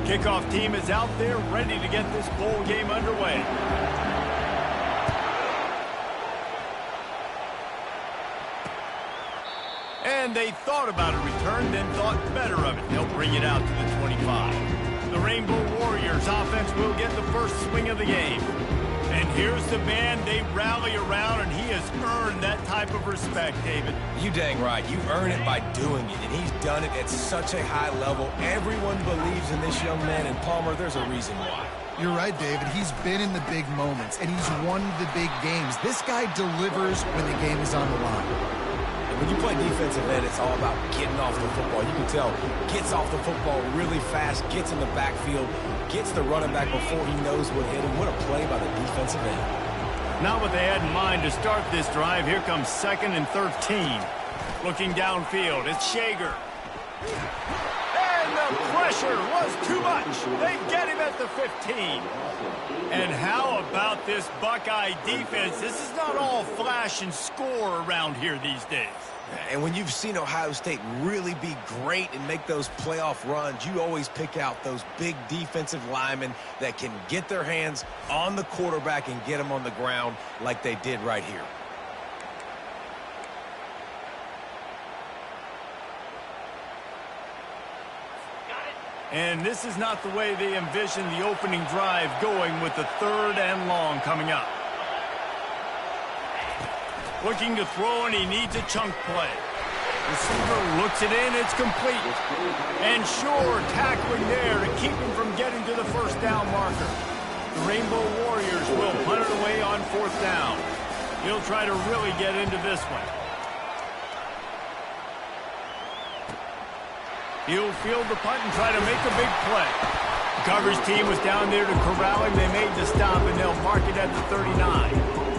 Kickoff team is out there ready to get this bowl game underway. And they thought about a return, then thought better of it. They'll bring it out to the 25. The Rainbow Warriors offense will get the first swing of the game. And here's the man they rally around, and he has earned that type of respect, David. You dang right. You earn it by doing it, and he's done it at such a high level. Everyone believes in this young man, and Palmer, there's a reason why. You're right, David. He's been in the big moments, and he's won the big games. This guy delivers when the game is on the line. When you play defensive end, it's all about getting off the football. You can tell, gets off the football really fast, gets in the backfield, gets the running back before he knows what hit him. What a play by the defensive end. Not what they had in mind to start this drive. Here comes 2nd and 13. Looking downfield, it's Shager. And the pressure was too much. They get him at the 15. And how about this Buckeye defense? This is not all flash and score around here these days. And when you've seen Ohio State really be great and make those playoff runs, you always pick out those big defensive linemen that can get their hands on the quarterback and get him on the ground like they did right here. And this is not the way they envisioned the opening drive going, with the 3rd and long coming up. Looking to throw, and he needs a chunk play. Receiver looks it in, it's complete. And sure, tackling there to keep him from getting to the first down marker. The Rainbow Warriors will punt it away on 4th down. He'll try to really get into this one. He'll field the punt and try to make a big play. The coverage team was down there to corral him. They made the stop, and they'll mark it at the 39.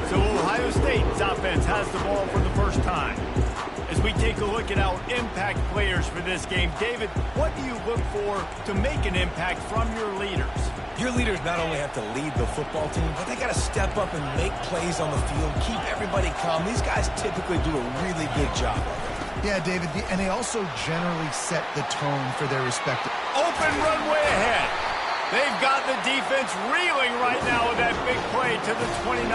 So Ohio State's offense has the ball for the first time. As we take a look at our impact players for this game, David, what do you look for to make an impact from your leaders? Your leaders not only have to lead the football team, but they got to step up and make plays on the field, keep everybody calm. These guys typically do a really good job of it. Yeah, David, and they also generally set the tone for their respective. Open runway ahead. They've got the defense reeling right now with that big play to the 29.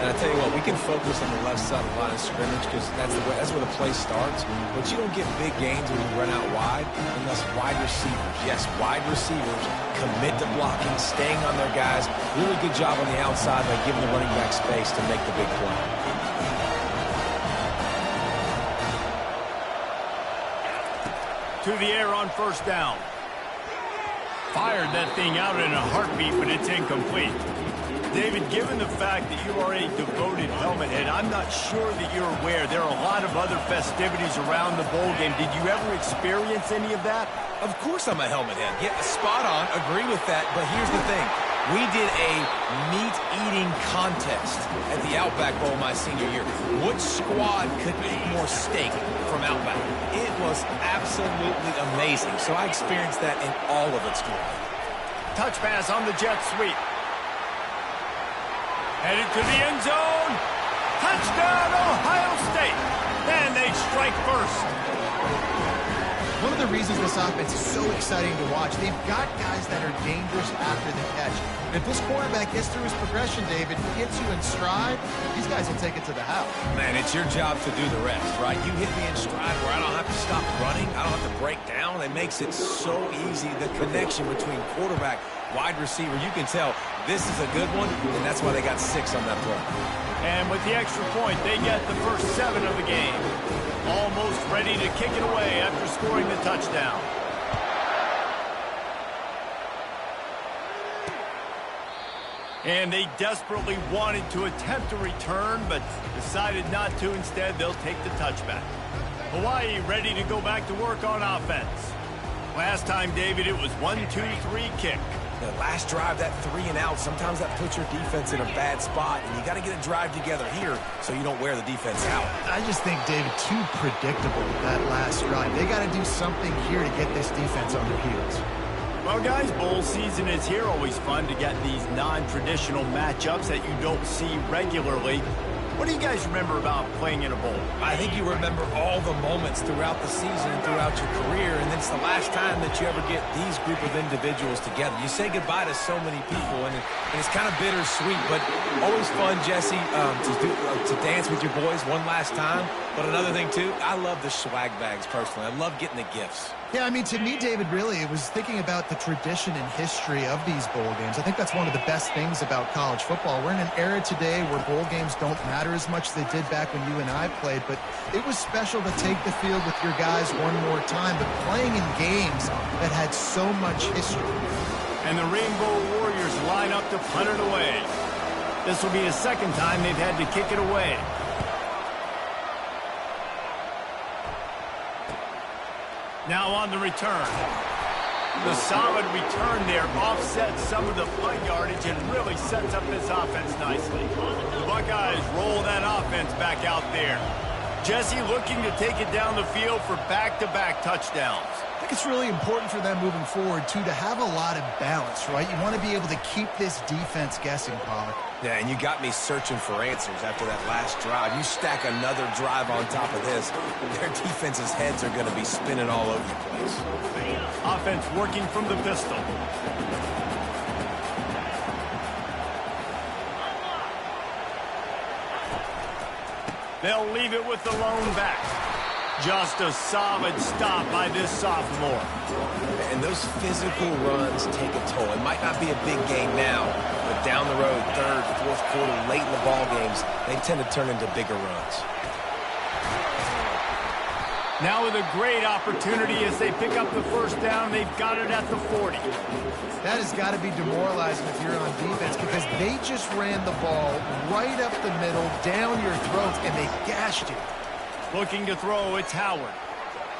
And I tell you what, we can focus on the left side of the line of scrimmage because that's where the play starts. But you don't get big gains when you run out wide unless wide receivers, yes, wide receivers commit to blocking, staying on their guys. Really good job on the outside by giving the running back space to make the big play. To the air on 1st down. Fired that thing out in a heartbeat, but it's incomplete. David, given the fact that you are a devoted helmet head, I'm not sure that you're aware there are a lot of other festivities around the bowl game. Did you ever experience any of that? Of course I'm a helmet head. Yeah, spot on. Agree with that. But here's the thing. We did a meat-eating contest at the Outback Bowl my senior year. Which squad could eat more steak from Outback? It was absolutely amazing. So I experienced that in all of its glory. Touch pass on the jet sweep. Headed to the end zone. Touchdown, Ohio State. And they strike first. One of the reasons this offense is so exciting to watch, they've got guys that are dangerous after the catch. And if this quarterback gets through his progression, David, gets you in stride, these guys will take it to the house. Man, it's your job to do the rest, right? You hit me in stride where I don't have to stop running. I don't have to break down. It makes it so easy. The connection between quarterback, wide receiver, you can tell this is a good one, and that's why they got 6 on that play. And with the extra point, they get the first 7 of the game. Almost ready to kick it away after scoring the touchdown. And they desperately wanted to attempt a return, but decided not to. Instead, they'll take the touchback. Hawaii ready to go back to work on offense. Last time, David, it was 1-2-3 kick. The last drive, that 3 and out, sometimes that puts your defense in a bad spot, and you got to get a drive together here so you don't wear the defense out. I just think, David, too predictable that last drive. They got to do something here to get this defense on their heels. Well, guys, bowl season is here. Always fun to get these non-traditional matchups that you don't see regularly. What do you guys remember about playing in a bowl? I think you remember all the moments throughout the season and throughout your career, and it's the last time that you ever get these group of individuals together. You say goodbye to so many people, and it's kind of bittersweet, but always fun, Jesse, to dance with your boys one last time. But another thing, too, I love the swag bags, personally. I love getting the gifts. Yeah, I mean, to me, David, really, it was thinking about the tradition and history of these bowl games. I think that's one of the best things about college football. We're in an era today where bowl games don't matter as much as they did back when you and I played, but it was special to take the field with your guys one more time, but playing in games that had so much history. And the Rainbow Warriors line up to punt it away. This will be the second time they've had to kick it away. Now on the return. The solid return there offsets some of the punt yardage and really sets up this offense nicely. The Buckeyes roll that offense back out there. Jesse looking to take it down the field for back-to-back touchdowns. I think it's really important for them moving forward, too, to have a lot of balance, right? You want to be able to keep this defense guessing, Pollack. Yeah, and you got me searching for answers after that last drive. You stack another drive on top of this, their defense's heads are going to be spinning all over the place. Offense working from the pistol. They'll leave it with the lone back. Just a solid stop by this sophomore. And those physical runs take a toll. It might not be a big game now, but down the road, third, fourth quarter, late in the ball games, they tend to turn into bigger runs. Now with a great opportunity as they pick up the first down. They've got it at the 40. That has got to be demoralizing if you're on defense because they just ran the ball right up the middle, down your throats, and they gashed you. Looking to throw, it's Howard.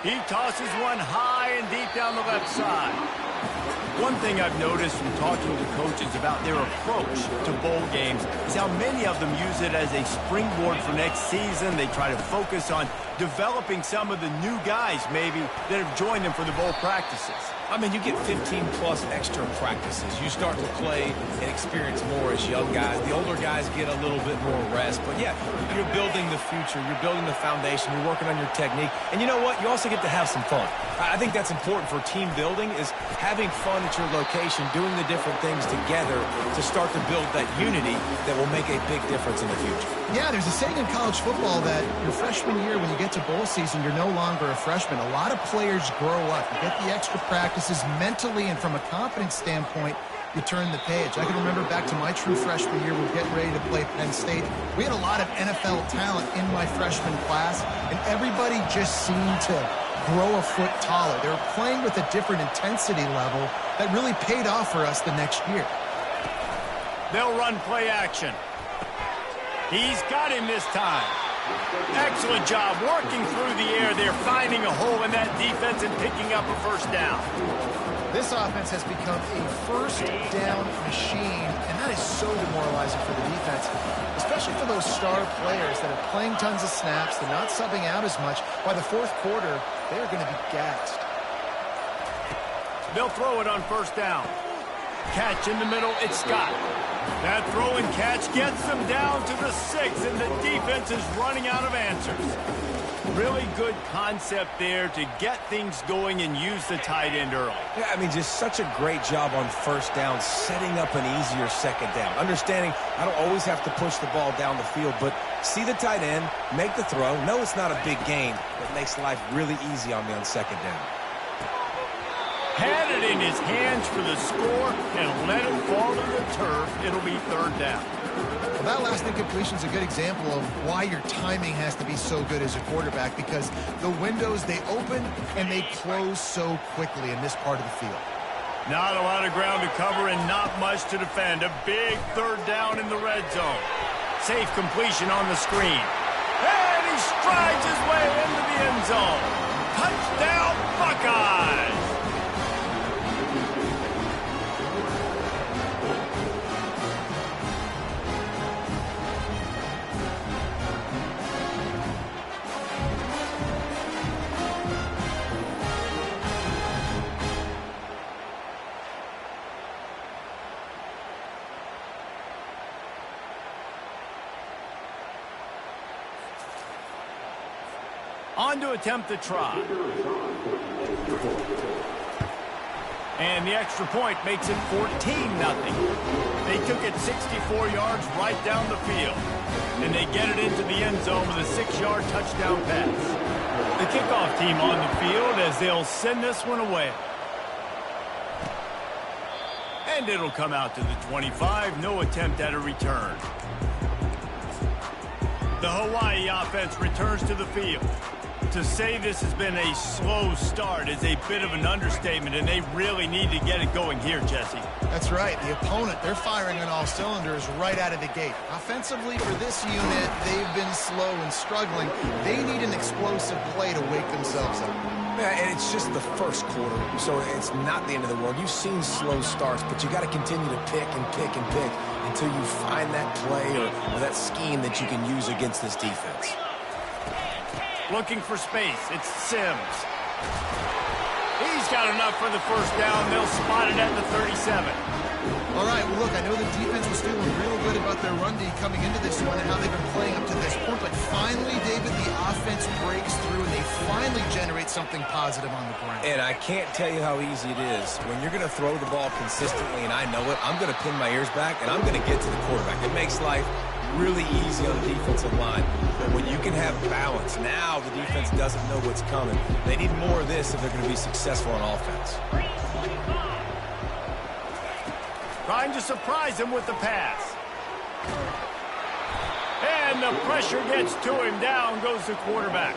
He tosses one high and deep down the left side. One thing I've noticed from talking to coaches about their approach to bowl games is how many of them use it as a springboard for next season. They try to focus on developing some of the new guys, maybe, that have joined them for the bowl practices. I mean, you get 15-plus extra practices. You start to play and experience more as young guys. The older guys get a little bit more rest. But, yeah, you're building the future. You're building the foundation. You're working on your technique. And you know what? You also get to have some fun. I think that's important for team building is having fun at your location, doing the different things together to start to build that unity that will make a big difference in the future. Yeah, there's a saying in college football that your freshman year, when you get to bowl season, you're no longer a freshman. A lot of players grow up. You get the extra practices mentally, and from a confidence standpoint, you turn the page. I can remember back to my true freshman year, we were getting ready to play Penn State. We had a lot of NFL talent in my freshman class, and everybody just seemed to grow a foot taller. They were playing with a different intensity level that really paid off for us the next year. They'll run play action. He's got him this time. Excellent job working through the air. They're finding a hole in that defense and picking up a first down. This offense has become a first down machine, and that is so demoralizing for the defense, especially for those star players that are playing tons of snaps. They're not subbing out as much. By the fourth quarter, they are going to be gassed. They'll throw it on first down. Catch in the middle, it's Scott. That throw and catch gets them down to the 6, and the defense is running out of answers. Really good concept there to get things going and use the tight end early. Yeah, I mean, just such a great job on first down, setting up an easier second down. Understanding I don't always have to push the ball down the field, but see the tight end, make the throw. No, it's not a big gain, but makes life really easy on me on second down. Had it in his hands for the score and let it fall to the turf. It'll be third down. Well, that last incompletion is a good example of why your timing has to be so good as a quarterback, because the windows, they open and they close so quickly in this part of the field. Not a lot of ground to cover and not much to defend. A big third down in the red zone. Safe completion on the screen. And he strides his way into the end zone. Touchdown, Buckeyes! On to attempt the try. And the extra point makes it 14-0. They took it 64 yards right down the field. And they get it into the end zone with a 6-yard touchdown pass. The kickoff team on the field as they'll send this one away. And it'll come out to the 25. No attempt at a return. The Hawaii offense returns to the field. To say this has been a slow start is a bit of an understatement, and they really need to get it going here, Jesse. That's right. The opponent, they're firing on all cylinders right out of the gate. Offensively, for this unit, they've been slow and struggling. They need an explosive play to wake themselves up. Yeah, and it's just the first quarter, so it's not the end of the world. You've seen slow starts, but you got to continue to pick and pick and pick until you find that play or that scheme that you can use against this defense. Looking for space. It's Sims. He's got enough for the first down. They'll spot it at the 37. All right, well, look, I know the defense was feeling real good about their run D coming into this one and how they've been playing up to this point, but finally, David, the offense breaks through and they finally generate something positive on the ground. And I can't tell you how easy it is. When you're going to throw the ball consistently, and I know it, I'm going to pin my ears back, and I'm going to get to the quarterback. It makes life really easy on the defensive line. But when you can have balance, now the defense doesn't know what's coming. They need more of this if they're going to be successful on offense. Trying to surprise him with the pass. And the pressure gets to him. Down goes the quarterback.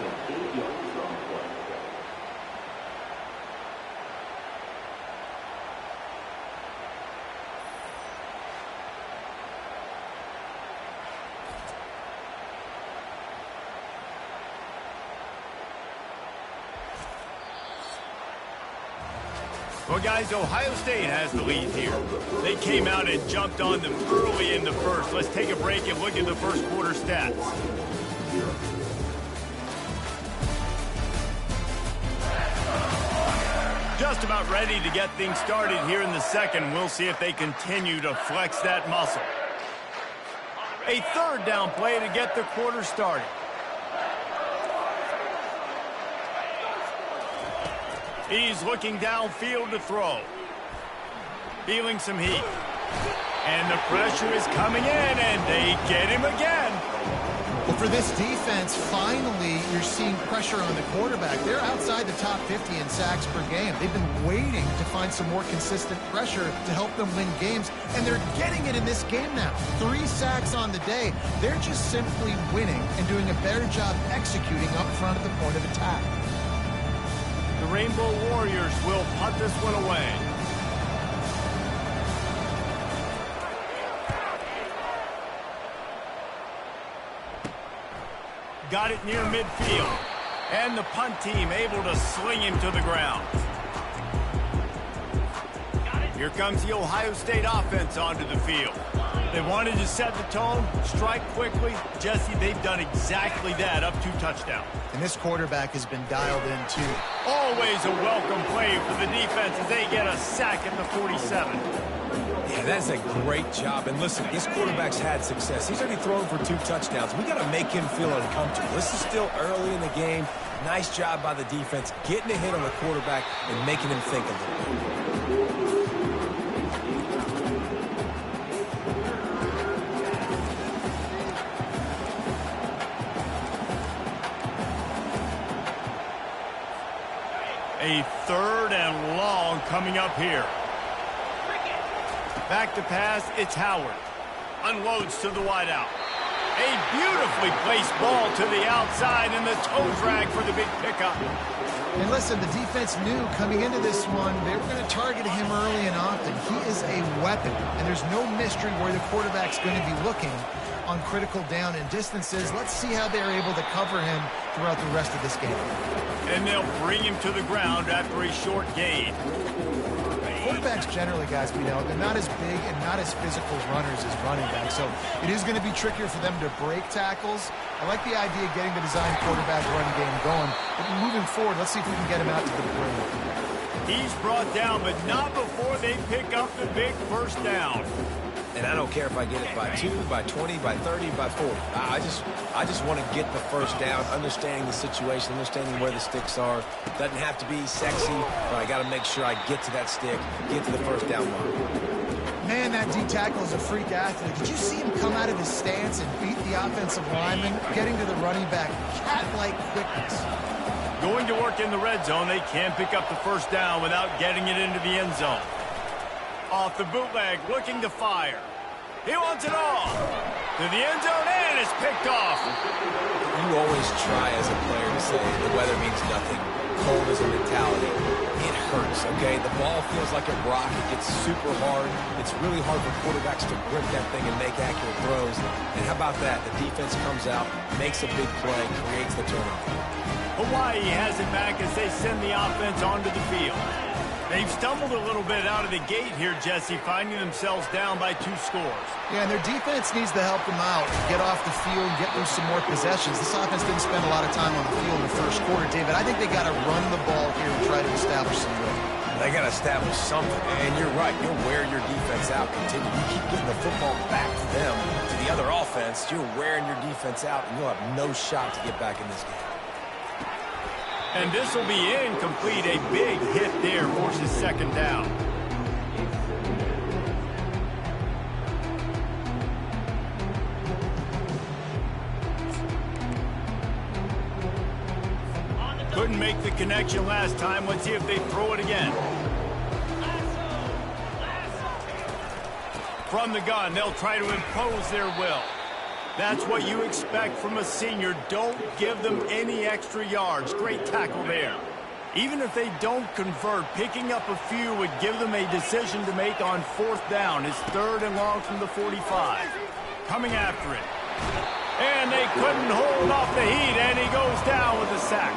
Well, guys, Ohio State has the lead here. They came out and jumped on them early in the first. Let's take a break and look at the first quarter stats. Just about ready to get things started here in the second. We'll see if they continue to flex that muscle. A third down play to get the quarter started. He's looking downfield to throw. Feeling some heat. And the pressure is coming in, and they get him again. Well, for this defense, finally, you're seeing pressure on the quarterback. They're outside the top 50 in sacks per game. They've been waiting to find some more consistent pressure to help them win games, and they're getting it in this game now. 3 sacks on the day. They're just simply winning and doing a better job executing up front at the point of attack. The Rainbow Warriors will punt this one away. Got it near midfield. And the punt team able to sling him to the ground. Here comes the Ohio State offense onto the field. They wanted to set the tone, strike quickly. Jesse, they've done exactly that, up 2 touchdowns. And this quarterback has been dialed in, too. Always a welcome play for the defense as they get a sack at the 47. Yeah, that's a great job. And listen, this quarterback's had success. He's already thrown for 2 touchdowns. We got to make him feel uncomfortable. This is still early in the game. Nice job by the defense, getting a hit on the quarterback and making him think a little bit. A third and long coming up here. Back to pass, it's Howard. Unloads to the wideout. A beautifully placed ball to the outside and the toe drag for the big pickup. And listen, the defense knew coming into this one, they were going to target him early and often. He is a weapon, and there's no mystery where the quarterback's going to be looking on critical down and distances. Let's see how they're able to cover him throughout the rest of this game. And they'll bring him to the ground after a short gain. Quarterbacks generally, guys, we know, they're not as big and not as physical runners as running backs, so it is going to be trickier for them to break tackles. I like the idea of getting the design quarterback run game going, but moving forward, let's see if we can get him out to the brim. He's brought down, but not before they pick up the big first down. And I don't care if I get it by 2, by 20, by 30, by 40. I just want to get the first down, understanding the situation, understanding where the sticks are. Doesn't have to be sexy, but I got to make sure I get to that stick, get to the first down line. Man, that D tackle is a freak athlete. Did you see him come out of his stance and beat the offensive lineman, getting to the running back, cat-like quickness? Going to work in the red zone, they can pick up the first down without getting it into the end zone. Off the bootleg, looking to fire. He wants it all. To the end zone, and it's picked off. You always try as a player to say the weather means nothing. Cold is a mentality. It hurts, okay? The ball feels like a rock. It gets super hard. It's really hard for quarterbacks to grip that thing and make accurate throws. And how about that? The defense comes out, makes a big play, creates the turnover. Hawaii has it back as they send the offense onto the field. They've stumbled a little bit out of the gate here, Jesse, finding themselves down by 2 scores. Yeah, and their defense needs to help them out, get off the field, get them some more possessions. This offense didn't spend a lot of time on the field in the first quarter, David. I think they got to run the ball here and try to establish some rhythm. They got to establish something, and you're right. You'll wear your defense out. Continue. You keep getting the football back to them, to the other offense. You're wearing your defense out, and you'll have no shot to get back in this game. And this will be incomplete. A big hit there forces second down. Couldn't make the connection last time. Let's see if they throw it again. From the gun, they'll try to impose their will. That's what you expect from a senior. Don't give them any extra yards. Great tackle there. Even if they don't convert, picking up a few would give them a decision to make on 4th down. It's 3rd and long from the 45. Coming after it. And they couldn't hold off the heat, and he goes down with a sack.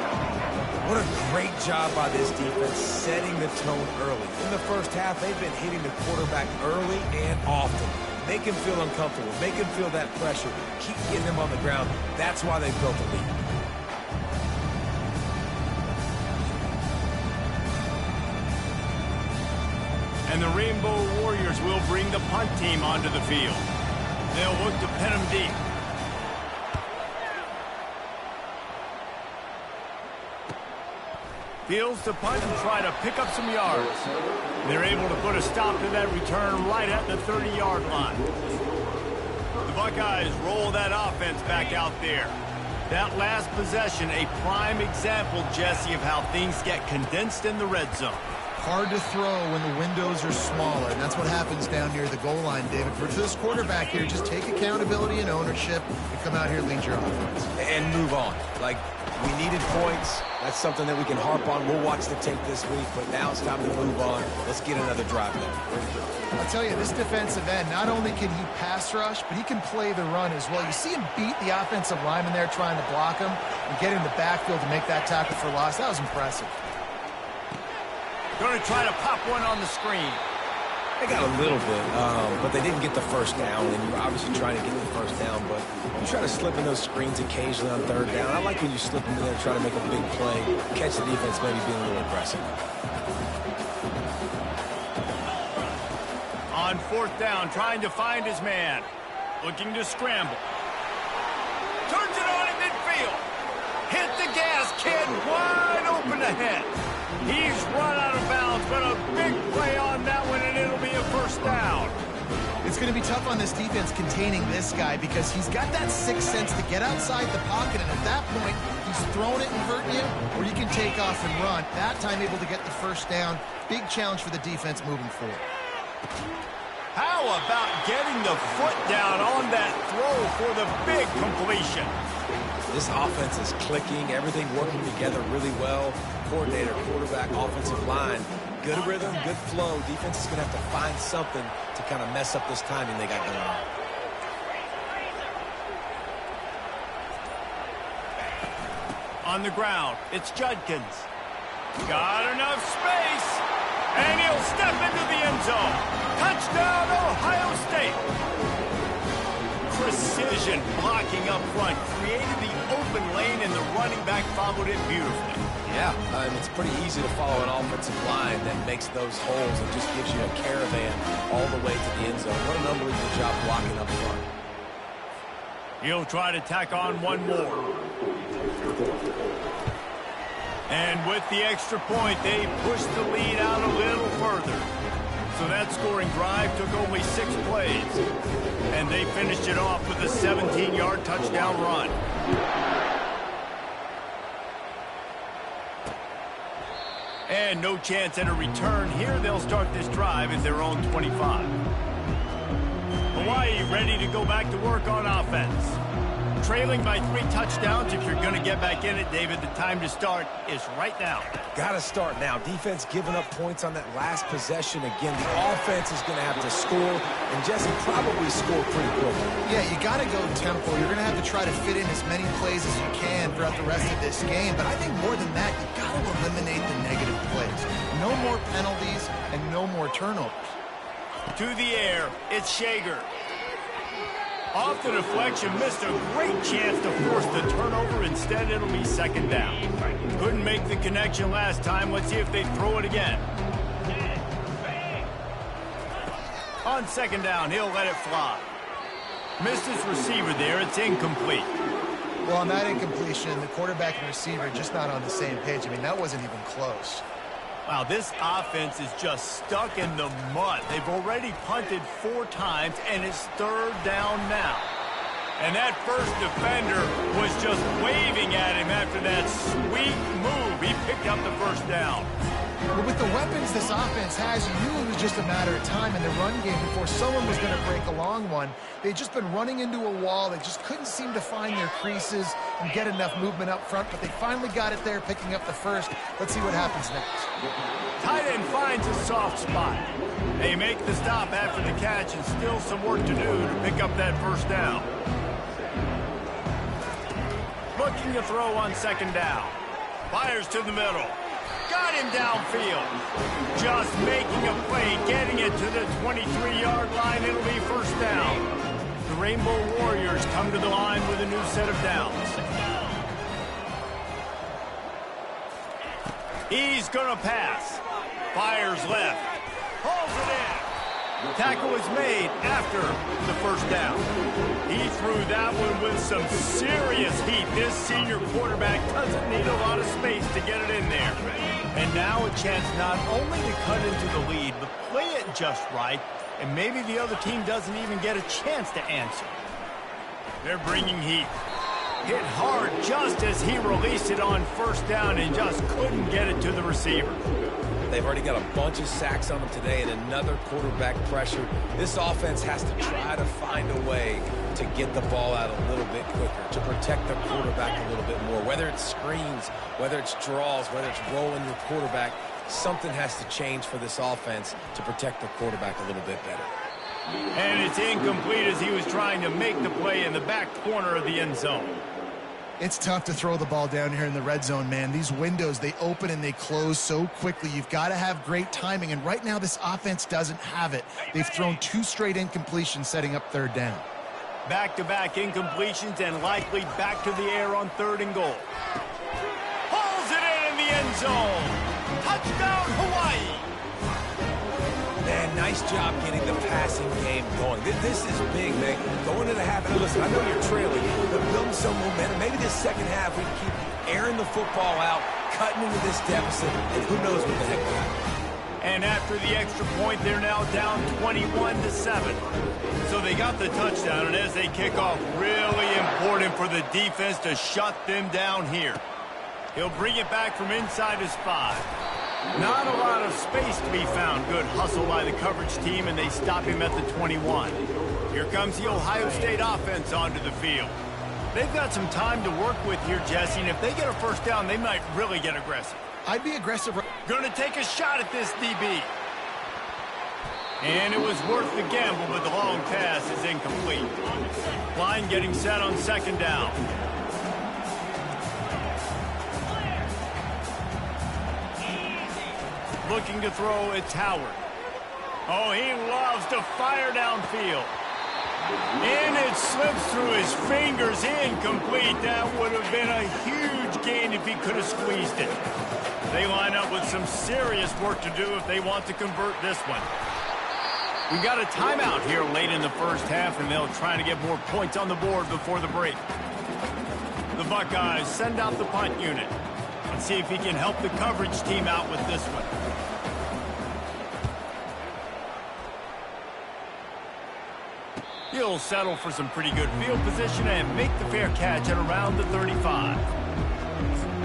What a great job by this defense setting the tone early. In the first half, they've been hitting the quarterback early and often. Make him feel uncomfortable. Make him feel that pressure. Keep getting him on the ground. That's why they built the lead. And the Rainbow Warriors will bring the punt team onto the field. They'll look to pin him deep. Fields to punt and try to pick up some yards. They're able to put a stop to that return right at the 30-yard line. The Buckeyes roll that offense back out there. That last possession, a prime example, Jesse, of how things get condensed in the red zone. Hard to throw when the windows are smaller, and that's what happens down near the goal line, David. For this quarterback here, just take accountability and ownership and come out here and lead your offense. And move on. Like, we needed points. That's something that we can harp on. We'll watch the tape this week, but now it's time to move on. Let's get another drive going. I'll tell you, this defensive end, not only can he pass rush, but he can play the run as well. You see him beat the offensive lineman there trying to block him and get in the backfield to make that tackle for loss. That was impressive. Going to try to pop one on the screen. They got a little bit, but they didn't get the first down, and you're obviously trying to get the first down, but you try to slip in those screens occasionally on 3rd down. I like when you slip in there, try to make a big play, catch the defense maybe being a little aggressive. On 4th down, trying to find his man. Looking to scramble. Turns it on in midfield. Hit the gas, kid, wide open ahead. He's run out of bounds, but a big play on that one, and it'll be a first down. It's going to be tough on this defense containing this guy because he's got that sixth sense to get outside the pocket, and at that point, he's throwing it and hurting you, or you can take off and run. That time able to get the first down. Big challenge for the defense moving forward. How about getting the foot down on that throw for the big completion? This offense is clicking, everything working together really well. Coordinator, quarterback, offensive line. Good rhythm, good flow. Defense is going to have to find something to kind of mess up this timing they got going on. On the ground, it's Judkins. Got enough space, and he'll step into the end zone. Touchdown, Ohio State. precision blocking up front, created the open lane, and the running back followed it beautifully. Yeah, it's pretty easy to follow an offensive line that makes those holes and just gives you a caravan all the way to the end zone. What an unbelievable job blocking up front. He'll try to tack on one more. And with the extra point, they pushed the lead out a little further. So that scoring drive took only 6 plays. And they finished it off with a 17-yard touchdown run. And no chance at a return. Here they'll start this drive at their own 25. Hawaii ready to go back to work on offense. Trailing by 3 touchdowns. If you're going to get back in it, David, the time to start is right now. Got to start now. Defense giving up points on that last possession. Again, the offense is going to have to score, and Jesse probably score pretty quickly. Yeah, you got to go tempo. You're going to have to try to fit in as many plays as you can throughout the rest of this game. But I think more than that, you got to eliminate the negative plays. No more penalties and no more turnovers. To the air, it's Shager. Off the deflection, missed a great chance to force the turnover. Instead, it'll be second down. Couldn't make the connection last time. Let's see if they throw it again. On second down, he'll let it fly. Missed his receiver there. It's incomplete. Well, on that incompletion, the quarterback and receiver just not on the same page. I mean, that wasn't even close. Wow, this offense is just stuck in the mud. They've already punted 4 times, and it's third down now. And that first defender was just waving at him after that sweet move. He picked up the first down. But with the weapons this offense has, you knew it was just a matter of time in the run game before someone was going to break a long one. They'd just been running into a wall. They just couldn't seem to find their creases and get enough movement up front, but they finally got it there, picking up the first. Let's see what happens next. Tight end finds a soft spot. They make the stop after the catch, and still some work to do to pick up that first down. Looking to throw on second down. Fires to the middle. Got him downfield. Just making a play, getting it to the 23-yard line. It'll be first down. The Rainbow Warriors come to the line with a new set of downs. He's going to pass. Fires left. Pulls it in. Tackle is made after the first down. He threw that one with some serious heat. This senior quarterback doesn't need a lot of space to get it in there. And now a chance not only to cut into the lead, but play it just right, and maybe the other team doesn't even get a chance to answer. They're bringing heat. Hit hard just as he released it on first down and just couldn't get it to the receiver. They've already got a bunch of sacks on them today and another quarterback pressure. This offense has to try to find a way to get the ball out a little bit quicker, to protect the quarterback a little bit more. Whether it's screens, whether it's draws, whether it's rolling your quarterback, something has to change for this offense to protect the quarterback a little bit better. And it's incomplete as he was trying to make the play in the back corner of the end zone. It's tough to throw the ball down here in the red zone, man. These windows, they open and they close so quickly. You've got to have great timing, and right now this offense doesn't have it. They've thrown 2 straight incompletions setting up third down. Back-to-back incompletions and likely back to the air on 3rd and goal. Pulls it in the end zone. Touchdown, Hawaii. Man, nice job getting the passing game going. This is big, man. Going into the half, and listen, I know you're trailing, but building some momentum. Maybe this second half we can keep airing the football out, cutting into this deficit, and who knows what the heck will happen. And after the extra point, they're now down 21-7. So they got the touchdown, and as they kick off, really important for the defense to shut them down here. He'll bring it back from inside his 5. Not a lot of space to be found. Good hustle by the coverage team, and they stop him at the 21. Here comes the Ohio State offense onto the field. They've got some time to work with here, Jesse, and if they get a first down, they might really get aggressive. I'd be aggressive. Going to take a shot at this DB. And it was worth the gamble, but the long pass is incomplete. Line getting set on second down. Looking to throw, it's Howard. Oh, he loves to fire downfield. And it slips through his fingers, incomplete. That would have been a huge gain if he could have squeezed it. They line up with some serious work to do if they want to convert this one. We've got a timeout here late in the first half, and they'll try to get more points on the board before the break. The Buckeyes send out the punt unit. Let's see if he can help the coverage team out with this one. He'll settle for some pretty good field position and make the fair catch at around the 35.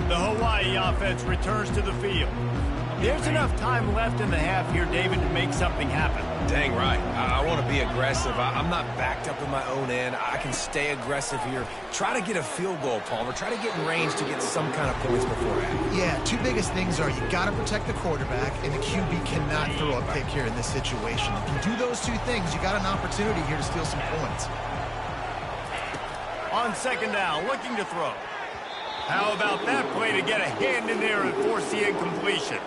The Hawaii offense returns to the field. There's enough time left in the half here, David, to make something happen. Dang right. I want to be aggressive. I'm not backed up in my own end. I can stay aggressive here. Try to get a field goal, Palmer. Try to get in range to get some kind of points before half. Yeah, two biggest things are you got to protect the quarterback, and the QB cannot throw a pick here in this situation. If you do those two things, you got an opportunity here to steal some points. On second down, looking to throw. How about that play to get a hand in there and force the incompletion?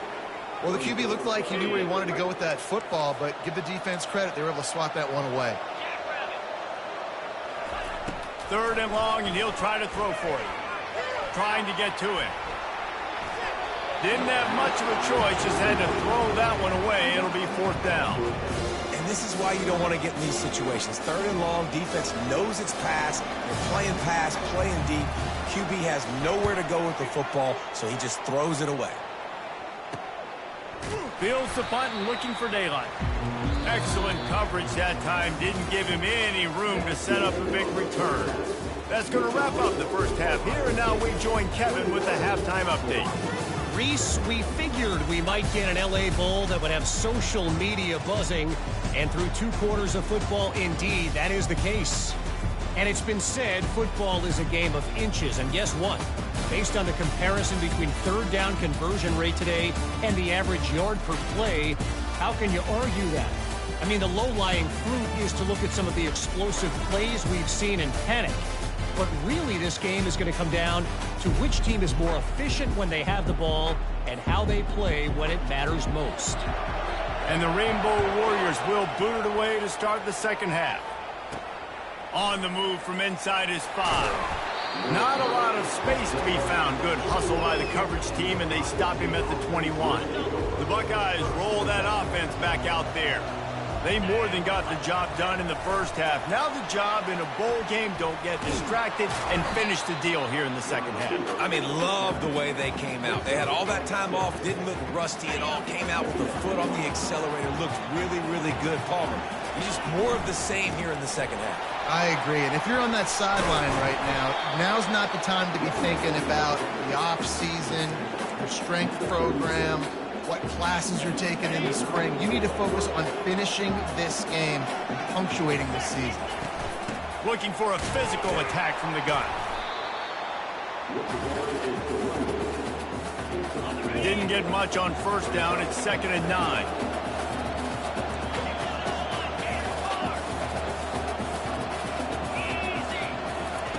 Well, the QB looked like he knew where he wanted to go with that football, but give the defense credit. They were able to swat that one away. Third and long, and he'll try to throw for it. Trying to get to him. Didn't have much of a choice, just had to throw that one away. It'll be fourth down. And this is why you don't want to get in these situations. Third and long, defense knows it's pass. They're playing pass, playing deep. QB has nowhere to go with the football, so he just throws it away. Fields the punt and looking for daylight. Excellent coverage that time. Didn't give him any room to set up a big return. That's going to wrap up the first half here, and now we join Kevin with the halftime update. Reese, we figured we might get an LA Bowl that would have social media buzzing, and through 2 quarters of football, indeed, that is the case. And it's been said football is a game of inches, and guess what? Based on the comparison between third down conversion rate today and the average yard per play, how can you argue that? I mean, the low-lying fruit is to look at some of the explosive plays we've seen in panic. But really, this game is going to come down to which team is more efficient when they have the ball and how they play when it matters most. And the Rainbow Warriors will boot it away to start the second half. On the move from inside his 5. Not a lot of space to be found. Good hustle by the coverage team, and they stop him at the 21. The Buckeyes roll that offense back out there. They more than got the job done in the first half. Now the job in a bowl game, don't get distracted and finish the deal here in the second half. I mean, love the way they came out. They had all that time off, didn't look rusty at all, came out with the foot on the accelerator, looked really, really good. Palmer, just more of the same here in the second half. I agree, and if you're on that sideline right now, now's not the time to be thinking about the off-season, your strength program, what classes you're taking in the spring. You need to focus on finishing this game and punctuating this season. Looking for a physical attack from the gun. Didn't get much on first down. It's 2nd and 9.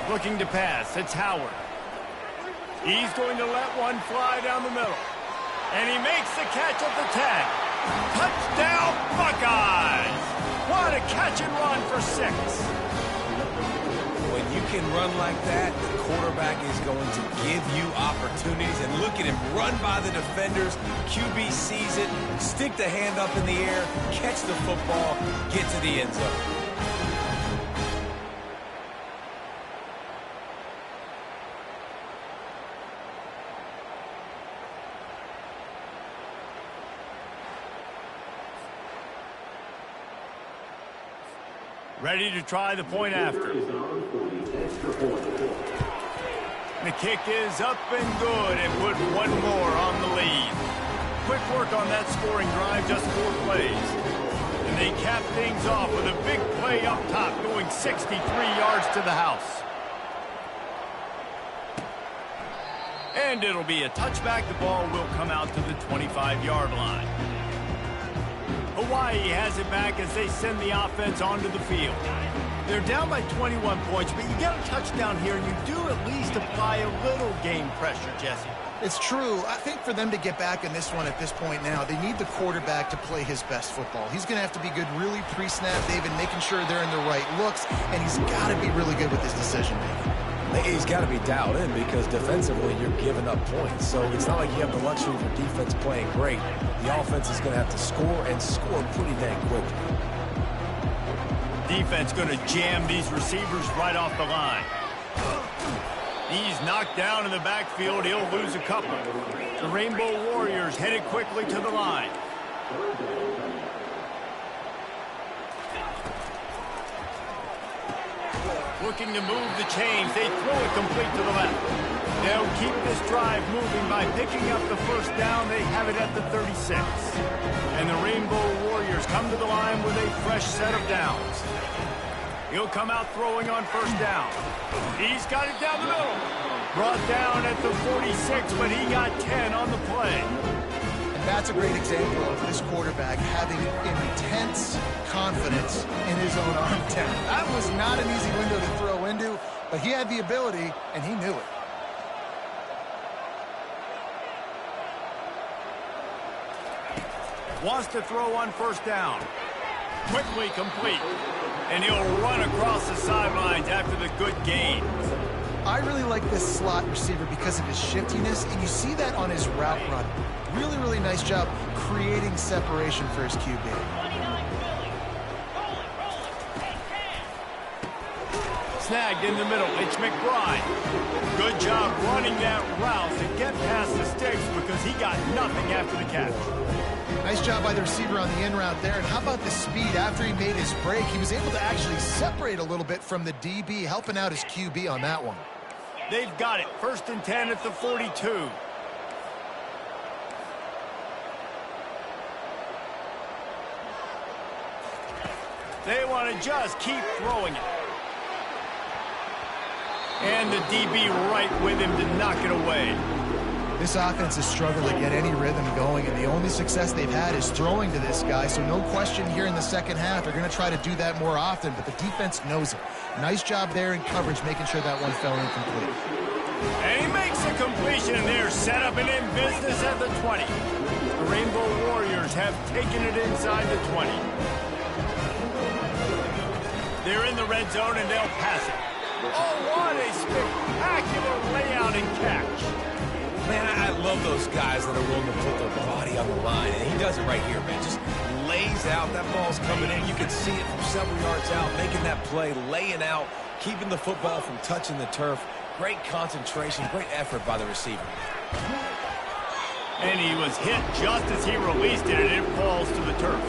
Looking to pass. It's Howard. He's going to let one fly down the middle. And he makes the catch at the 10. Touchdown, Buckeyes! What a catch and run for 6. When you can run like that, the quarterback is going to give you opportunities. And look at him run by the defenders. QB sees it, stick the hand up in the air, catch the football, get to the end zone. Ready to try the point after. The kick is up and good, and put one more on the lead. Quick work on that scoring drive, just 4 plays. And they cap things off with a big play up top, going 63 yards to the house. And it'll be a touchback. The ball will come out to the 25-yard line. Hawaii has it back as they send the offense onto the field. They're down by 21 points, but you get a touchdown here, and you do at least apply a little game pressure, Jesse. It's true. I think for them to get back in this one at this point now, they need the quarterback to play his best football. He's going to have to be good really pre-snap, David, making sure they're in the right looks, and he's got to be really good with his decision-making. He's got to be dialed in because defensively you're giving up points. So it's not like you have the luxury of your defense playing great. The offense is going to have to score and score pretty dang quickly. Defense going to jam these receivers right off the line. He's knocked down in the backfield. He'll lose a couple. The Rainbow Warriors headed quickly to the line. Looking to move the chains. They throw it complete to the left. They'll keep this drive moving by picking up the first down. They have it at the 36. And the Rainbow Warriors come to the line with a fresh set of downs. He'll come out throwing on first down. He's got it down the middle. Brought down at the 46, but he got 10 on the play. And that's a great example of this quarterback having intense confidence in his own arm talent. That was not an easy window to throw into, but he had the ability, and he knew it. Wants to throw on first down. Quickly complete. And he'll run across the sidelines after the good gain. I really like this slot receiver because of his shiftiness, and you see that on his route run. Really, really nice job creating separation for his QB. Snagged in the middle. It's McBride. Good job running that route to get past the sticks because he got nothing after the catch. Nice job by the receiver on the in route there. And how about the speed after he made his break? He was able to actually separate a little bit from the DB, helping out his QB on that one. They've got it. 1st and 10 at the 42. They want to just keep throwing it. And the DB right with him to knock it away. This offense has struggled to get any rhythm going, and the only success they've had is throwing to this guy, so no question here in the second half. They're going to try to do that more often, but the defense knows it. Nice job there in coverage, making sure that one fell incomplete. And he makes a completion, and they're set up and in business at the 20. The Rainbow Warriors have taken it inside the 20. They're in the red zone, and they'll pass it. Oh, what a spectacular layout and catch. Man, I love those guys that are willing to put their body on the line, and he does it right here, man. Just lays out. That ball's coming in. You can see it from several yards out, making that play, laying out, keeping the football from touching the turf. Great concentration, great effort by the receiver. And he was hit just as he released it, and it falls to the turf.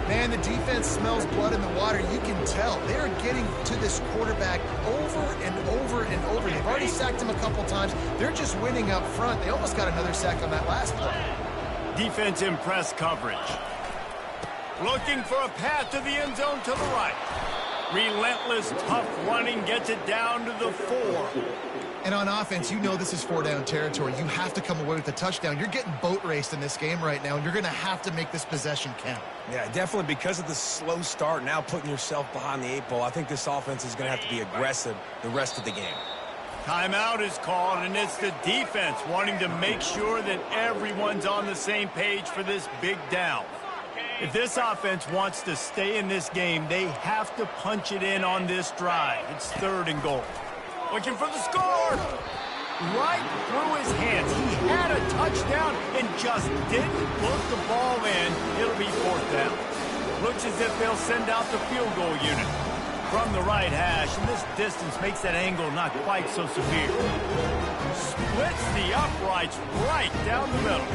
Man, the defense smells blood in the water. You can tell. They're getting to this quarterback over and over and over. They've already sacked him a couple times. They're just winning up front. They almost got another sack on that last play. Defense in press coverage. Looking for a path to the end zone to the right. Relentless, tough running gets it down to the 4. And on offense, you know this is 4-down territory. You have to come away with a touchdown. You're getting boat raced in this game right now, and you're going to have to make this possession count. Yeah, definitely because of the slow start, now putting yourself behind the 8 ball. I think this offense is going to have to be aggressive the rest of the game. Timeout is called, and it's the defense wanting to make sure that everyone's on the same page for this big down. If this offense wants to stay in this game, they have to punch it in on this drive. It's 3rd and goal. Looking for the score. Right through his hands. He had a touchdown and just didn't put the ball in. It'll be 4th down. Looks as if they'll send out the field goal unit from the right hash, and this distance makes that angle not quite so severe. Splits the uprights right down the middle.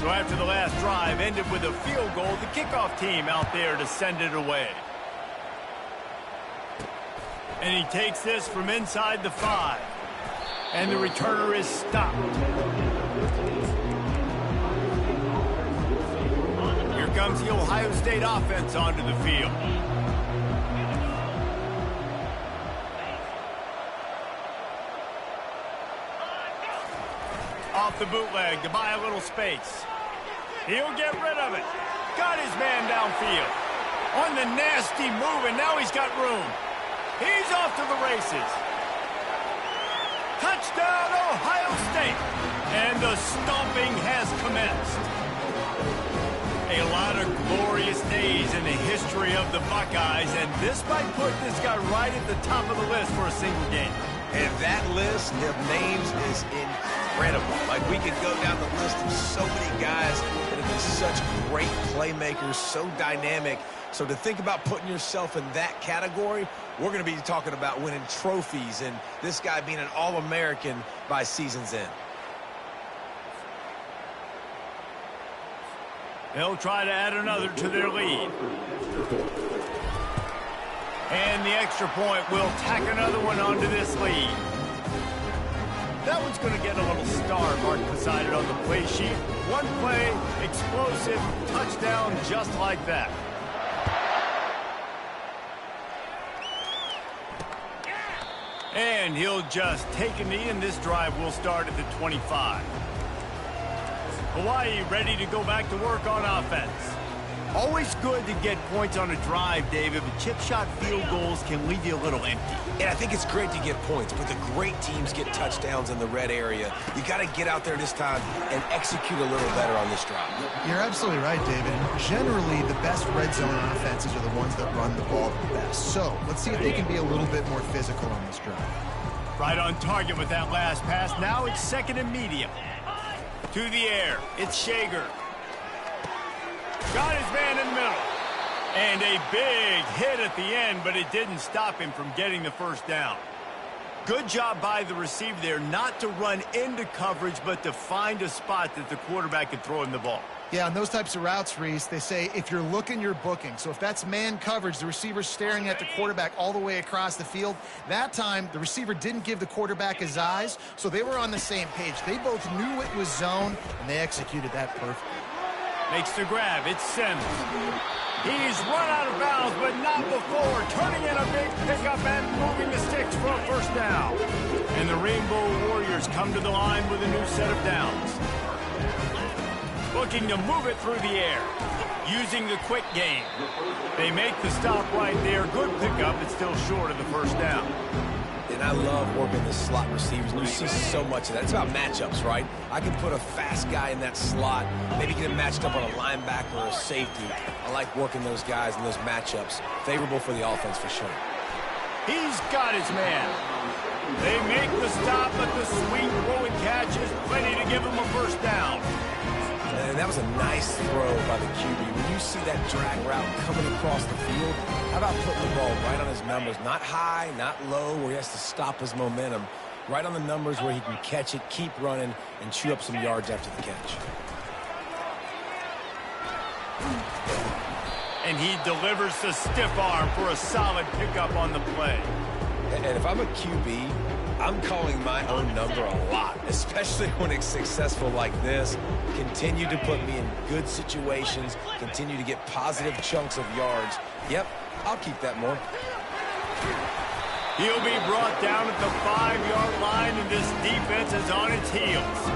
So after the last drive ended with a field goal, the kickoff team out there to send it away. And he takes this from inside the 5. And the returner is stopped. Here comes the Ohio State offense onto the field. the bootleg to buy a little space. He'll get rid of it. Got his man downfield. On the nasty move, and now he's got room. He's off to the races. Touchdown, Ohio State. And the stomping has commenced. A lot of glorious days in the history of the Buckeyes, and this might put this guy right at the top of the list for a single game. And that list of names is incredible. Like, we could go down the list of so many guys that have been such great playmakers, so dynamic. So to think about putting yourself in that category, we're going to be talking about winning trophies and this guy being an All-American by season's end. They'll try to add another to their lead. And the extra point will tack another one onto this lead. That one's going to get a little star mark beside it on the play sheet. One play, explosive, touchdown just like that. And he'll just take a knee, and this drive will start at the 25. Hawaii ready to go back to work on offense. Always good to get points on a drive, David, but chip shot field goals can leave you a little empty. And I think it's great to get points, but the great teams get touchdowns in the red area. You got to get out there this time and execute a little better on this drive. You're absolutely right, David. Generally, the best red zone offenses are the ones that run the ball the best. So let's see if they can be a little bit more physical on this drive. Right on target with that last pass. Now it's second and medium. To the air, it's Shager. Got his man in the middle. And a big hit at the end, but it didn't stop him from getting the first down. Good job by the receiver there not to run into coverage, but to find a spot that the quarterback could throw him the ball. Yeah, on those types of routes, Reese, they say if you're looking, you're booking. So if that's man coverage, the receiver's staring at the quarterback all the way across the field. That time, the receiver didn't give the quarterback his eyes, so they were on the same page. They both knew it was zone, and they executed that perfectly. Makes the grab. It's Sims. He's run out of bounds, but not before. Turning in a big pickup and moving the sticks for a first down. And the Rainbow Warriors come to the line with a new set of downs. Looking to move it through the air. Using the quick game. They make the stop right there. Good pickup. It's still short of the first down. And I love working the slot receivers. And you see so much of that. It's about matchups, right? I can put a fast guy in that slot, maybe get him matched up on a linebacker or a safety. I like working those guys in those matchups. Favorable for the offense for sure. He's got his man. They make the stop, but the sweet throw and catch is plenty to give him a first down. And that was a nice throw by the QB. When you see that drag route coming across the field, how about putting the ball right on his numbers? Not high, not low, where he has to stop his momentum. Right on the numbers where he can catch it, keep running, and chew up some yards after the catch. And he delivers the stiff arm for a solid pickup on the play. And if I'm a QB, I'm calling my own number a lot, especially when it's successful like this. Continue to put me in good situations, continue to get positive chunks of yards. Yep, I'll keep that more. He'll be brought down at the 5-yard line, and this defense is on its heels.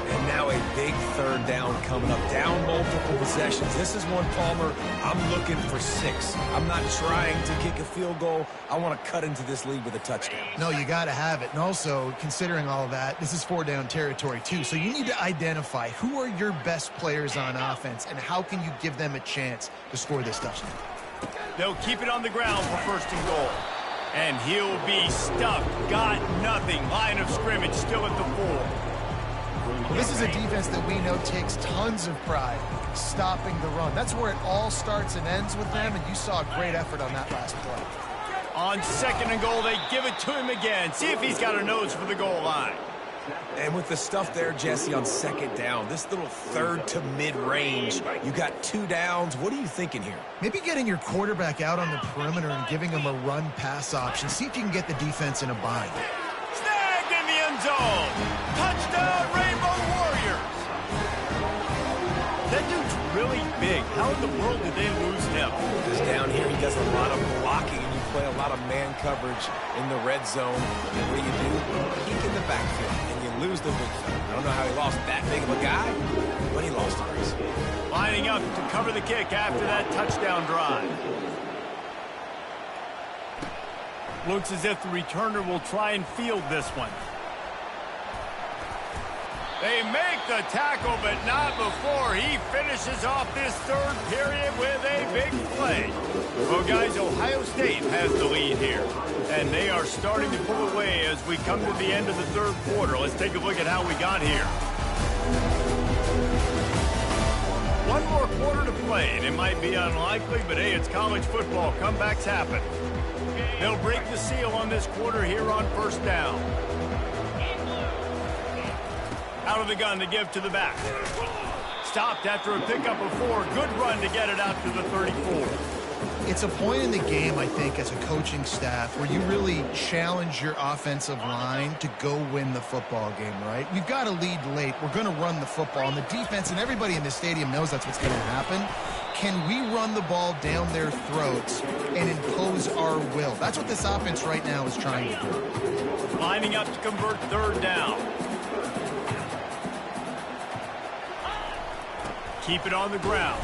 And now a big third down coming up. Down multiple possessions. This is one, Palmer, I'm looking for 6. I'm not trying to kick a field goal. I want to cut into this lead with a touchdown. No, you got to have it. And also, considering all of that, this is 4-down territory too. So you need to identify who are your best players on offense and how can you give them a chance to score this touchdown. They'll keep it on the ground for first and goal. And he'll be stuffed. Got nothing. Line of scrimmage still at the 4. Well, this is a defense that we know takes tons of pride stopping the run. That's where it all starts and ends with them, and you saw a great effort on that last play. On second and goal, they give it to him again. See if he's got a nose for the goal line. And with the stuff there, Jesse, on second down, this little third to mid-range, you got 2 downs. What are you thinking here? Maybe getting your quarterback out on the perimeter and giving him a run-pass option. See if you can get the defense in a bind. Snagged in the end zone. Touchdown, Rainbow Warriors. That dude's really big. How in the world did they lose him? Because down here, he does a lot of blocking, and you play a lot of man coverage in the red zone. And what do? Peek in the backfield, and you lose the big fella. I don't know how he lost that big of a guy, but he lost a race. Lining up to cover the kick after that touchdown drive. Looks as if the returner will try and field this one. They make the tackle, but not before he finishes off this third period with a big play. Well, guys, Ohio State has the lead here, and they are starting to pull away as we come to the end of the third quarter. Let's take a look at how we got here. One more quarter to play, and it might be unlikely, but hey, it's college football. Comebacks happen. They'll break the seal on this quarter here on first down. Out of the gun to give to the back. Stopped after a pickup of 4. Good run to get it out to the 34. It's a point in the game, I think, as a coaching staff where you really challenge your offensive line to go win the football game, right? We've got to lead late. We're going to run the football. And the defense and everybody in the stadium knows that's what's going to happen. Can we run the ball down their throats and impose our will? That's what this offense right now is trying to do. Lining up to convert third down. Keep it on the ground.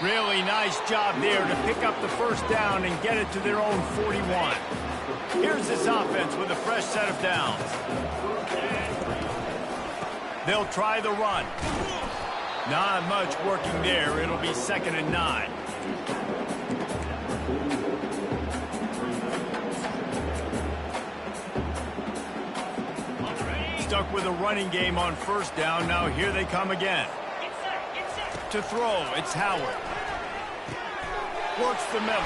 Really nice job there to pick up the first down and get it to their own 41. Here's this offense with a fresh set of downs. They'll try the run. Not much working there. It'll be 2nd and 9. Stuck with a running game on first down. Now here they come again. To throw, it's Howard. Works the middle.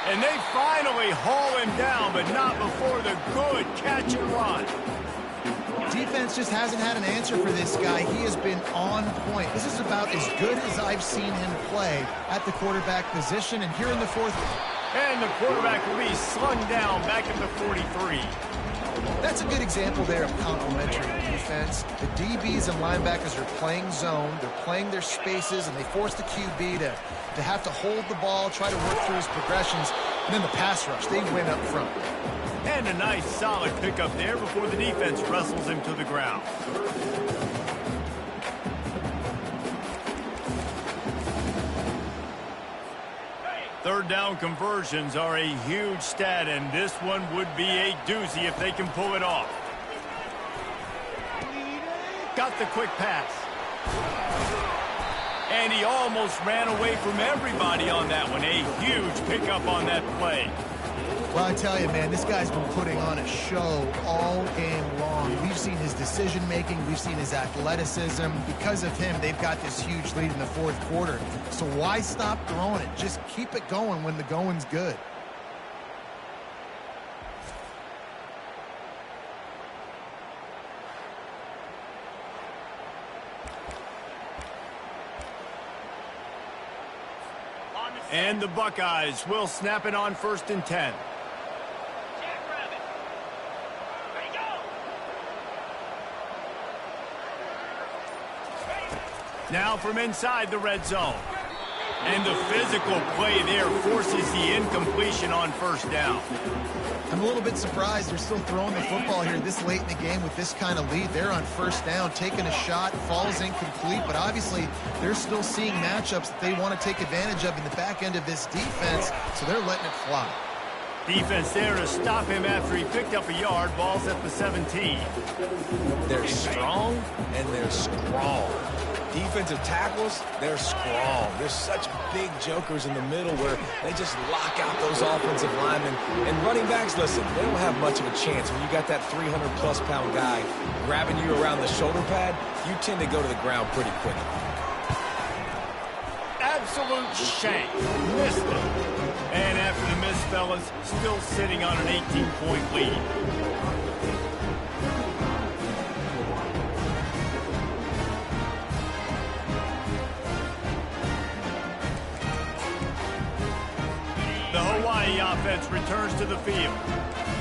And they finally haul him down, but not before the good catch and run. Defense just hasn't had an answer for this guy. He has been on point. This is about as good as I've seen him play at the quarterback position. And here in the fourth. And the quarterback will be slung down back at the 43. That's a good example there of complementary defense. The DBs and linebackers are playing zone. They're playing their spaces, and they force the QB to have to hold the ball, try to work through his progressions. And then the pass rush, they win up front. And a nice solid pickup there before the defense wrestles him to the ground. Third down conversions are a huge stat, and this one would be a doozy if they can pull it off. Got the quick pass. And he almost ran away from everybody on that one. A huge pickup on that play. Well, I tell you, man, this guy's been putting on a show all game long. We've seen his decision-making. We've seen his athleticism. Because of him, they've got this huge lead in the fourth quarter. So why stop throwing it? Just keep it going when the going's good. And the Buckeyes will snap it on 1st and 10. Now from inside the red zone. And the physical play there forces the incompletion on first down. I'm a little bit surprised they're still throwing the football here this late in the game with this kind of lead. They're on first down, taking a shot, falls incomplete, but obviously they're still seeing matchups that they want to take advantage of in the back end of this defense, so they're letting it fly. Defense there to stop him after he picked up a yard. Ball's at the 17. They're strong and they're strong. Defensive tackles, they're strong. There's such big jokers in the middle where they just lock out those offensive linemen. And running backs, listen, they don't have much of a chance. When you got that 300-plus pound guy grabbing you around the shoulder pad, you tend to go to the ground pretty quick. Absolute shank. Missed it. And after the miss, fellas, still sitting on an 18-point lead. The Hawaii offense returns to the field.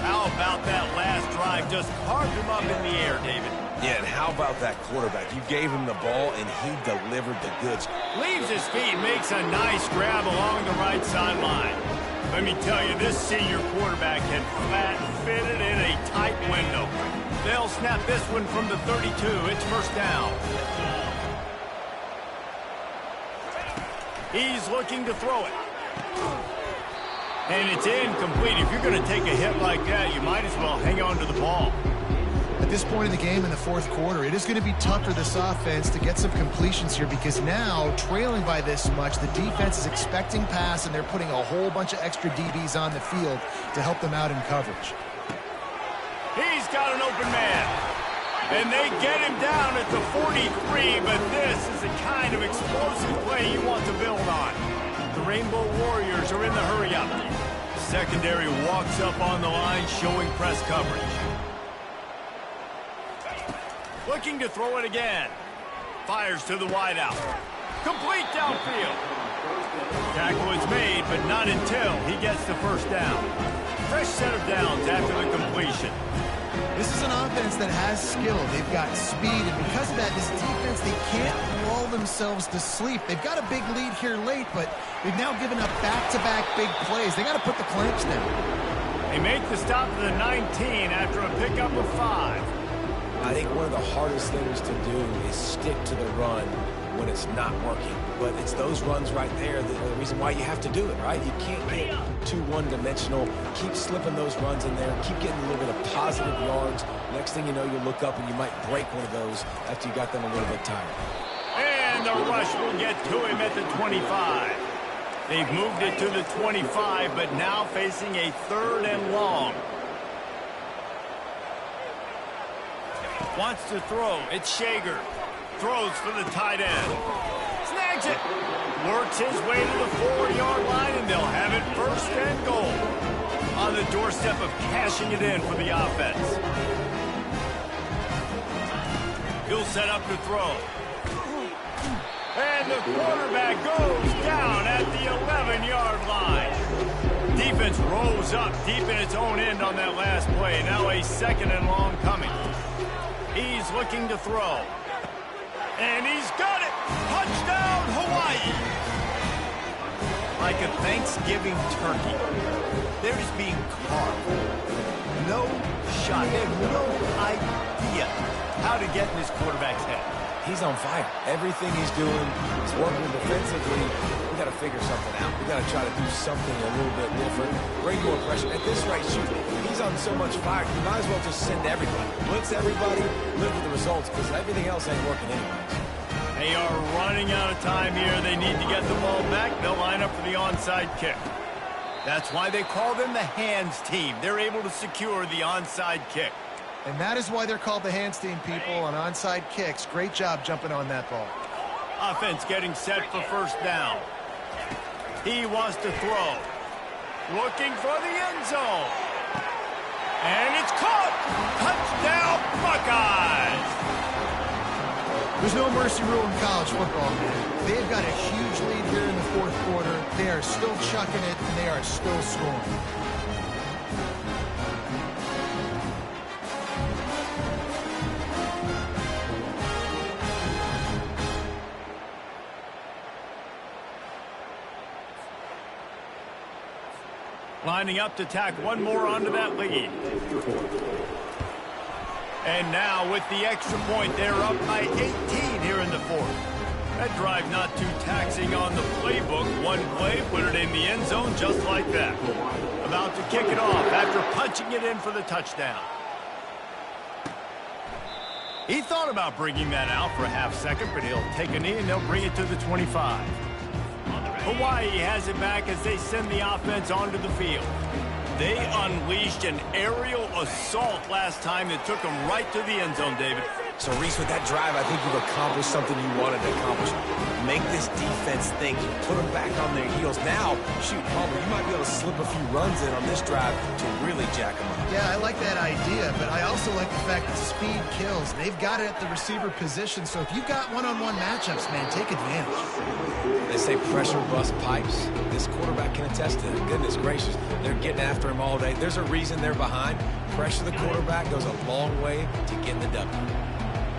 How about that last drive? Just carved him up in the air, David. Yeah, and how about that quarterback? You gave him the ball, and he delivered the goods. Leaves his feet, makes a nice grab along the right sideline. Let me tell you, this senior quarterback had flat-fitted in a tight window. They'll snap this one from the 32. It's first down. He's looking to throw it. And it's incomplete. If you're going to take a hit like that, you might as well hang on to the ball. At this point in the game in the fourth quarter, it is going to be tough for this offense to get some completions here because now, trailing by this much, the defense is expecting pass, and they're putting a whole bunch of extra DBs on the field to help them out in coverage. He's got an open man. And they get him down at the 43, but this is the kind of explosive play you want to build on. The Rainbow Warriors are in the hurry-up. Secondary walks up on the line, showing press coverage. Looking to throw it again. Fires to the wideout. Complete downfield. Tackle is made, but not until he gets the first down. Fresh set of downs after the completion. This is an offense that has skill. They've got speed, and because of that, this defense, they can't lull themselves to sleep. They've got a big lead here late, but they've now given up back-to-back big plays. They got to put the clamps down. They make the stop to the 19 after a pickup of 5. I think one of the hardest things to do is stick to the run when it's not working. But it's those runs right there that are the reason why you have to do it, right? You can't get too one-dimensional. Keep slipping those runs in there. Keep getting a little bit of positive yards. Next thing you know, you look up and you might break one of those after you got them a little bit tired. And the rush will get to him at the 25. They've moved it to the 25, but now facing a 3rd and long. Wants to throw. It's Shager. Throws for the tight end. Snags it. Works his way to the 4-yard line, and they'll have it 1st and goal. On the doorstep of cashing it in for the offense. He'll set up to throw. And the quarterback goes down at the 11-yard line. Defense rolls up deep in its own end on that last play. Now a 2nd and long coming. He's looking to throw. And he's got it! Touchdown, Hawaii! Like a Thanksgiving turkey, they're just being carved. No shot. They have no idea how to get in this quarterback's head. He's on fire. Everything he's doing is working defensively. We got to figure something out. We got to try to do something a little bit different. Bring more pressure. At this rate, shoot, he's on so much fire. You might as well just send everybody. Blitz everybody, live with the results, because everything else ain't working anyways. They are running out of time here. They need to get the ball back. They'll line up for the onside kick. That's why they call them the hands team. They're able to secure the onside kick. And that is why they're called the hands team, people, on onside kicks. Great job jumping on that ball. Offense getting set for 1st down. He wants to throw. Looking for the end zone. And it's caught. Touchdown, Buckeyes. There's no mercy rule in college football, man. They've got a huge lead here in the fourth quarter. They are still chucking it, and they are still scoring. Lining up to tack one more onto that lead. And now with the extra point, they're up by 18 here in the 4th. That drive not too taxing on the playbook. One play, put it in the end zone just like that. About to kick it off after punching it in for the touchdown. He thought about bringing that out for a half-second, but he'll take a knee and they'll bring it to the 25. Hawaii has it back as they send the offense onto the field. They unleashed an aerial assault last time that took them right to the end zone, David. So, Reese, with that drive, I think you've accomplished something you wanted to accomplish. Make this defense think. Put them back on their heels. Now, shoot, Palmer, you might be able to slip a few runs in on this drive to really jack them up. Yeah, I like that idea, but I also like the fact that speed kills. They've got it at the receiver position, so if you've got one-on-one matchups, man, take advantage. They say pressure busts pipes. This quarterback can attest to it. Goodness gracious, they're getting after him all day. There's a reason they're behind. Pressure the quarterback goes a long way to getting the W.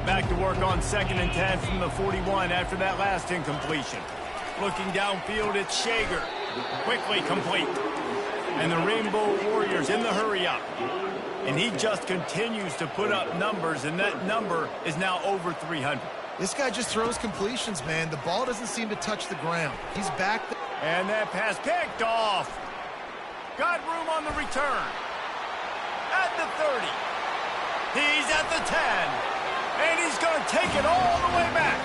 Back to work on 2nd and 10 from the 41 after that last incompletion. Looking downfield, it's Shager. Quickly complete. And the Rainbow Warriors in the hurry-up. And he just continues to put up numbers, and that number is now over 300. This guy just throws completions, man. The ball doesn't seem to touch the ground. He's back. And that pass picked off. Got room on the return. At the 30. He's at the 10. And he's going to take it all the way back.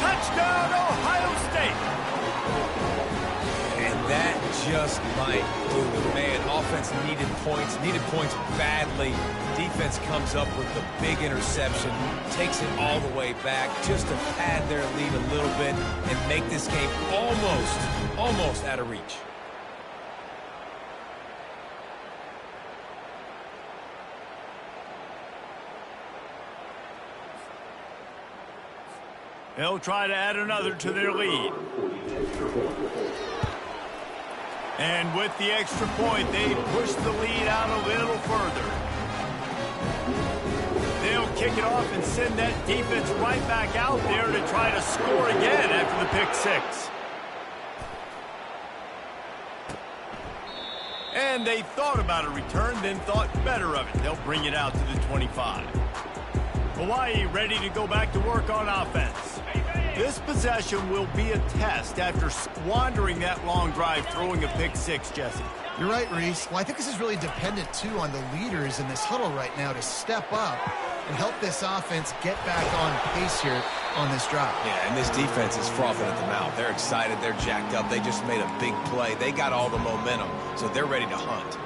Touchdown, Ohio State. And that just might do it. Man, offense needed points badly. Defense comes up with the big interception, takes it all the way back just to pad their lead a little bit and make this game almost out of reach. They'll try to add another to their lead. And with the extra point, they push the lead out a little further. They'll kick it off and send that defense right back out there to try to score again after the pick six. And they thought about a return, then thought better of it. They'll bring it out to the 25. Hawaii ready to go back to work on offense. This possession will be a test after squandering that long drive throwing a pick six, Jesse. You're right, Reese. Well, I think this is really dependent, too, on the leaders in this huddle right now to step up and help this offense get back on pace here on this drive. Yeah, and this defense is frothing at the mouth. They're excited. They're jacked up. They just made a big play. They got all the momentum, so they're ready to hunt.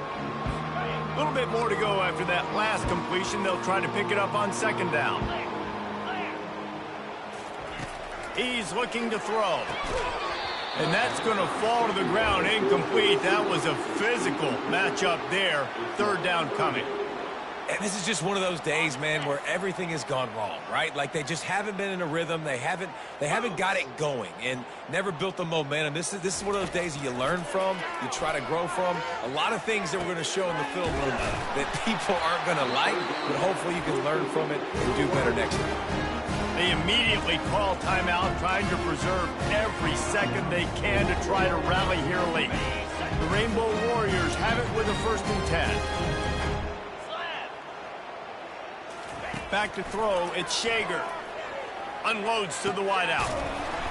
A little bit more to go after that last completion. They'll try to pick it up on second down. He's looking to throw. And that's going to fall to the ground incomplete. That was a physical matchup there. Third down coming. And this is just one of those days, man, where everything has gone wrong, right? Like they just haven't been in a rhythm. They haven't got it going and never built the momentum. This is one of those days that you learn from, you try to grow from. A lot of things that we're going to show in the film room that people aren't going to like, but hopefully you can learn from it and do better next time. They immediately call timeout, trying to preserve every second they can to try to rally here late. The Rainbow Warriors have it with a 1st and 10. Back to throw, it's Shager. Unloads to the wideout.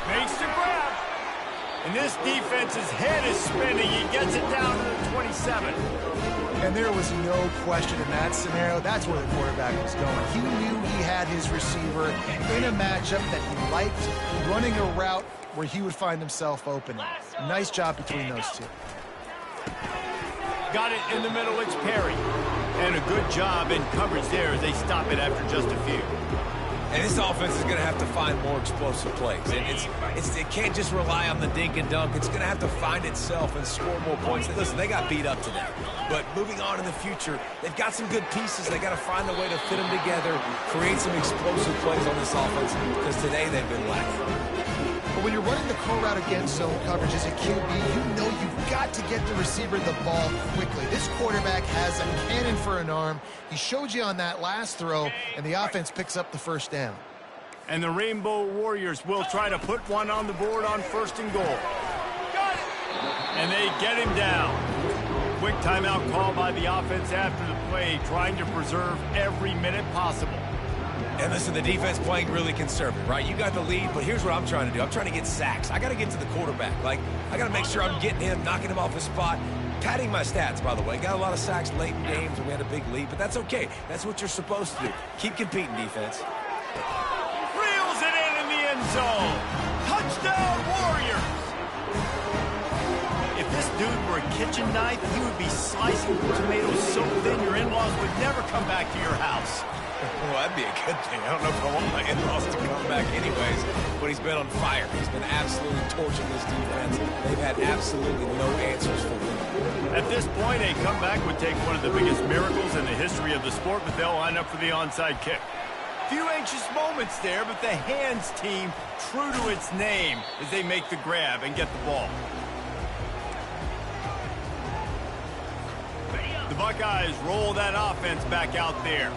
Makes the grab. And this defense's head is spinning. He gets it down to the 27. And there was no question in that scenario. That's where the quarterback was going. He knew he had his receiver in a matchup that he liked, running a route where he would find himself open. Nice job between those two. Got it in the middle, it's Perry. And a good job in coverage there as they stop it after just a few. And this offense is going to have to find more explosive plays. And it can't just rely on the dink and dunk. It's going to have to find itself and score more points. Listen, they got beat up today. But moving on in the future, they've got some good pieces. They got to find a way to fit them together, create some explosive plays on this offense, because today they've been lacking. But when you're running the curl route against zone coverage as a QB, you know you've got to get the receiver the ball quickly. This quarterback has a cannon for an arm. He showed you on that last throw, and the offense picks up the first down. And the Rainbow Warriors will try to put one on the board on 1st and goal. Got it! And they get him down. Quick timeout call by the offense after the play, trying to preserve every minute possible. And listen, the defense playing really conservative, right? You got the lead, but here's what I'm trying to do. I'm trying to get sacks. I got to get to the quarterback. Like, I got to make sure I'm getting him, knocking him off his spot. Padding my stats, by the way. Got a lot of sacks late in games when we had a big lead, but that's okay. That's what you're supposed to do. Keep competing, defense. Reels it in the end zone. Touchdown, Warriors! If this dude were a kitchen knife, he would be slicing tomatoes so thin your in-laws would never come back to your house. Well, that'd be a good thing. I don't know if I want my in-laws to come back anyways, but he's been on fire. He's been absolutely torching this defense. They've had absolutely no answers for him. At this point, a comeback would take one of the biggest miracles in the history of the sport, but they'll line up for the onside kick. Few anxious moments there, but the hands team, true to its name, as they make the grab and get the ball. The Buckeyes roll that offense back out there.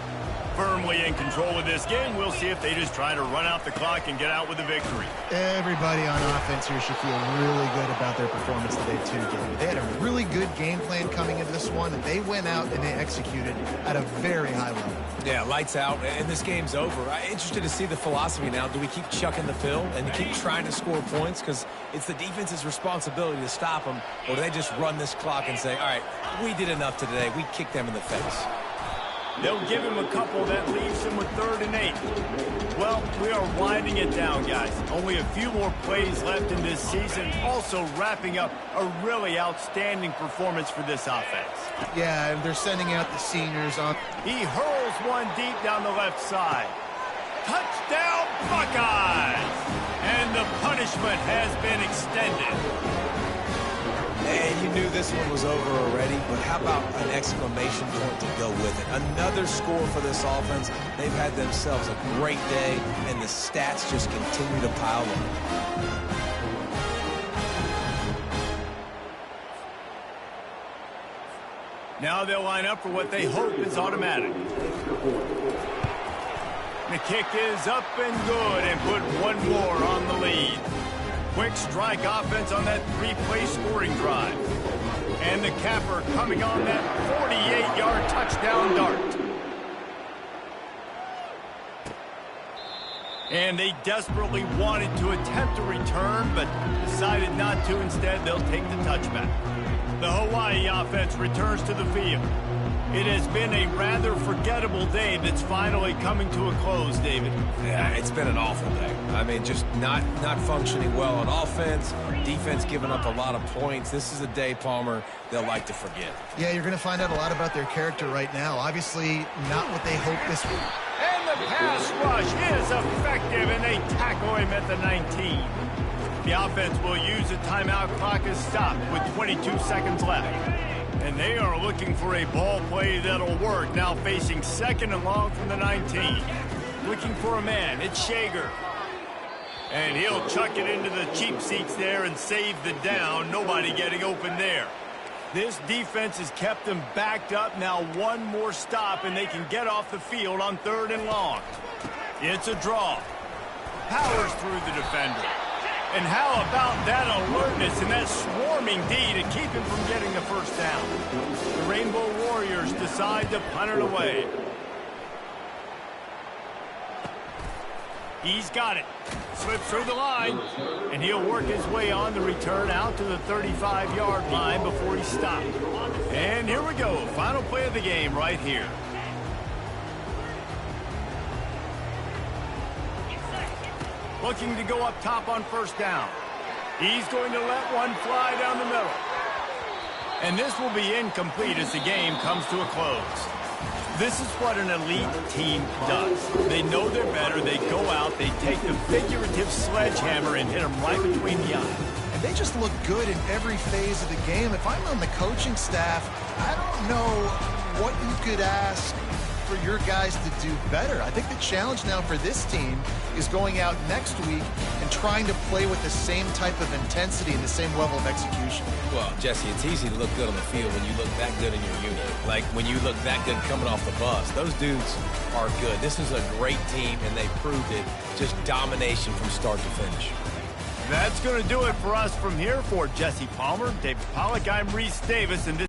firmly in control of this game. We'll see if they just try to run out the clock and get out with a victory. Everybody on offense here should feel really good about their performance today, too, David. They had a really good game plan coming into this one, and they went out and they executed at a very high level. Yeah, lights out, and this game's over. I'm interested to see the philosophy now. Do we keep chucking the pill and keep trying to score points? Because it's the defense's responsibility to stop them, or do they just run this clock and say, all right, we did enough today. We kicked them in the face. They'll give him a couple that leaves him with 3rd and 8. Well, we are winding it down, guys. Only a few more plays left in this season. Also wrapping up a really outstanding performance for this offense. Yeah, and they're sending out the seniors on. He hurls one deep down the left side. Touchdown, Buckeyes! And the punishment has been extended. And you knew this one was over already, but how about an exclamation point to go with it? Another score for this offense. They've had themselves a great day, and the stats just continue to pile on. Now they'll line up for what they hope is automatic. The kick is up and good, and put one more on the lead. Quick strike offense on that 3-play scoring drive. And the capper coming on that 48-yard touchdown dart. And they desperately wanted to attempt a return, but decided not to. Instead, they'll take the touchback. The Hawaii offense returns to the field. It has been a rather forgettable day that's finally coming to a close, David. Yeah, it's been an awful day. I mean, just not functioning well on offense. Defense giving up a lot of points. This is a day, Palmer, they'll like to forget. Yeah, you're going to find out a lot about their character right now. Obviously, not what they hoped this week. And the pass rush is effective, and they tackle him at the 19. The offense will use a timeout. Clock is stopped with 22 seconds left. And they are looking for a ball play that'll work. Now facing 2nd and long from the 19. Looking for a man. It's Shager. And he'll chuck it into the cheap seats there and save the down. Nobody getting open there. This defense has kept them backed up. Now one more stop, and they can get off the field on 3rd and long. It's a draw. Powers through the defender. And how about that alertness and that swarming D to keep him from getting the first down? The Rainbow Warriors decide to punt it away. He's got it. Slips through the line. And he'll work his way on the return out to the 35-yard line before he stopped. And here we go. Final play of the game right here. Looking to go up top on 1st down. He's going to let one fly down the middle. And this will be incomplete as the game comes to a close. This is what an elite team does. They know they're better. They go out. They take the figurative sledgehammer and hit them right between the eyes. And they just look good in every phase of the game. If I'm on the coaching staff, I don't know what you could ask for your guys to do better. I think the challenge now for this team is going out next week and trying to play with the same type of intensity and the same level of execution. Well, Jesse, it's easy to look good on the field when you look that good in your unit. Like when you look that good coming off the bus. Those dudes are good. This is a great team, and they proved it. Just domination from start to finish. That's going to do it for us from here. For Jesse Palmer, David Pollack, I'm Reese Davis, and this